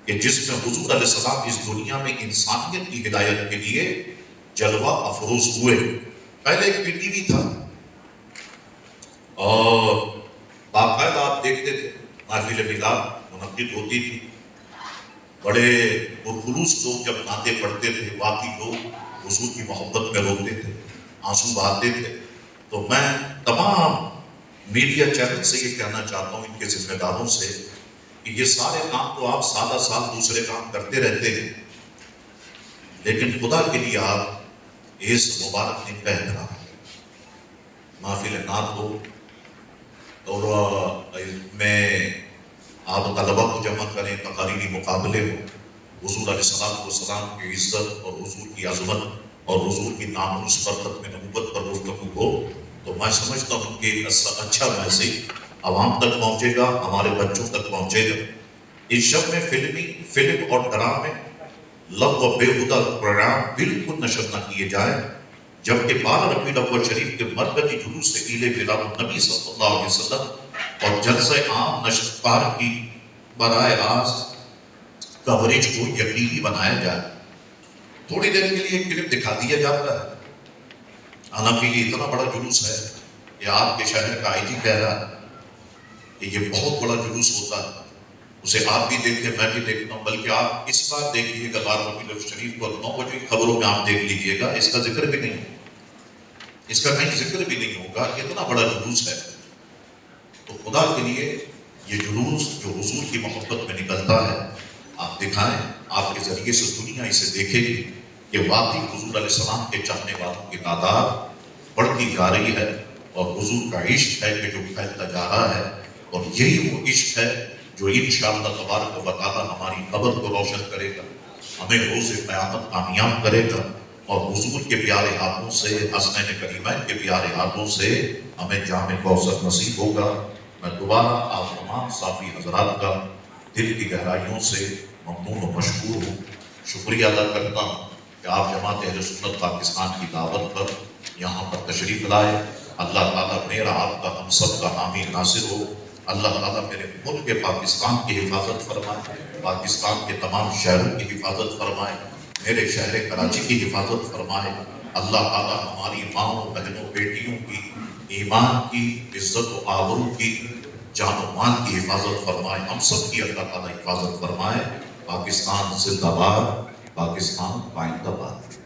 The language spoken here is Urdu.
کہ جس میں حضور علیہ السلام اس دنیا میں انسانیت کی ہدایت کے لیے جلوہ افروز ہوئے۔ پہلے ایک پی ٹی وی تھا اور باقاعدہ آپ دیکھتے تھے محفل میلاد منعقد ہوتی تھی، بڑے پرخلوص لوگ جب نعتیں پڑھتے تھے، واقعی لوگ حضور کی محبت میں روتے تھے، آنسو بہاتے تھے۔ تو میں تمام میڈیا چینل سے یہ کہنا چاہتا ہوں، ان کے ذمہ داروں سے، کہ یہ سارے کام تو آپ سالہ سال دوسرے کام کرتے رہتے ہیں، لیکن خدا کے لیے آپ اس مبارک دن پہ رہا محفل نعت ہو اور میں آپ طلبہ کو جمع کریں، تقاریری مقابلے ہو، حضور علیہ السلام کی عزت اور حضور کی عظمت اور حضور کی ناموس پر ختم نبوت پر گفتگو ہو، تو میں سمجھتا ہوں کہ اچھا میسیج عوام تک پہنچے گا، ہمارے بچوں تک پہنچے گا۔ اس شب میں فلم اور ڈرامے لغو و بےہودہ پروگرام بالکل نشر نہ کیے جائیں، جبکہ 12 ربیع الاول شریف کے مرکزی جلوس سے عید میلاد النبی صلی اللہ علیہ وسلم اور جلسہ عام نشر پار کی براہ راست کوریج کو یقینی بنایا جائے۔ تھوڑی دیر کے لیے ایک کلپ دکھا دیا جاتا ہے، حالانکہ یہ اتنا بڑا جلوس ہے کہ آپ کے شہر کا آئی جی کہہ رہا ہے کہ یہ بہت بڑا جلوس ہوتا ہے، اسے آپ بھی دیکھتے میں بھی دیکھتا ہوں، بلکہ آپ اس بار دیکھیے گا 12 ربیع الاول شریف کو 9 بجے خبروں میں آپ دیکھ لیجئے گا، اس کا ذکر بھی نہیں، اس کا کہیں ذکر بھی نہیں ہوگا کہ اتنا بڑا جلوس ہے۔ تو خدا کے لیے یہ جلوس جو حضور کی محبت میں نکلتا ہے آپ دکھائیں، آپ کے ذریعے سے دنیا اسے دیکھے گی کہ واقعی حضور علیہ السلام کے چاہنے والوں کی تعداد بڑھتی جا رہی ہے، اور حضور کا عشق ہے کہ جو پھیلتا جا رہا ہے، اور یہی وہ عشق ہے جو انشاءاللہ تبارک و تعالی ہماری قبر کو روشن کرے گا، ہمیں روز قیامت کامیاب کرے گا، اور حضور کے پیارے ہاتھوں سے، حسنین کریمین کے پیارے ہاتھوں سے ہمیں جام کوثر نصیب ہوگا۔ میں دوبارہ آپ تمام صافی حضرات کا دل کی گہرائیوں سے ممنون و مشکور ہوں، شکریہ ادا کرتا ہوں کہ آپ جماعت اہل سنت پاکستان کی دعوت پر یہاں پر تشریف لائے۔ اللہ تعالیٰ میرا آپ کا ہم سب کا حامی ناصر ہو۔ اللہ تعالیٰ میرے ملک پاکستان کی حفاظت فرمائے، پاکستان کے تمام شہروں کی حفاظت فرمائے، میرے شہر کراچی کی حفاظت فرمائے۔ اللہ تعالیٰ ہماری ماؤں بہنوں بیٹیوں کی ایمان کی، عزت و آبرو کی، جان و مال کی حفاظت فرمائے، ہم سب کی اللہ تعالیٰ حفاظت فرمائے۔ پاکستان زندہ باد، پاکستان پائندہ باد۔